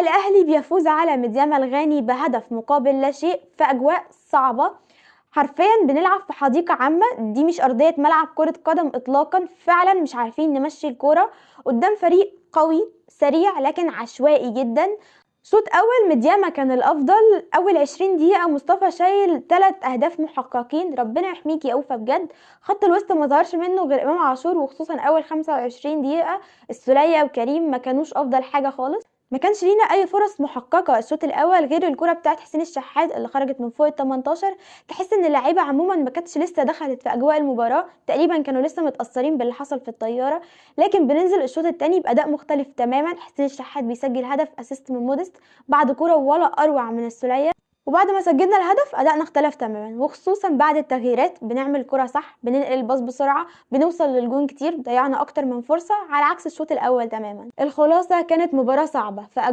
الأهلي بيفوز على ميدياما الغاني بهدف مقابل لا شيء في أجواء صعبة. حرفيا بنلعب في حديقة عامة، دي مش أرضية ملعب كرة قدم إطلاقا. فعلا مش عارفين نمشي الكورة قدام فريق قوي سريع لكن عشوائي جدا. شوط أول ميدياما كان الأفضل. أول 20 دقيقة مصطفى شايل 3 أهداف محققين، ربنا يحميك يا أوفا بجد. خط الوسط ما ظهرش منه غير إمام عاشور، وخصوصا أول 25 دقيقة السولية وكريم ما كانوش أفضل حاجة خالص. ما كانش لينا اي فرص محققه الشوط الاول غير الكره بتاعت حسين الشحات اللي خرجت من فوق ال 18. تحس ان اللعيبه عموما ما كانتش لسه دخلت في اجواء المباراه، تقريبا كانوا لسه متاثرين باللي حصل في الطياره. لكن بننزل الشوط الثاني باداء مختلف تماما. حسين الشحات بيسجل هدف اسيست من مودست بعد كره ولا اروع من السوليه. وبعد ما سجلنا الهدف ادائنا اختلف تماما، وخصوصا بعد التغييرات. بنعمل كرة صح، بننقل الباص بسرعه، بنوصل للجون كتير، ضيعنا اكتر من فرصه على عكس الشوط الاول تماما. الخلاصه كانت مباراه صعبه في اجواء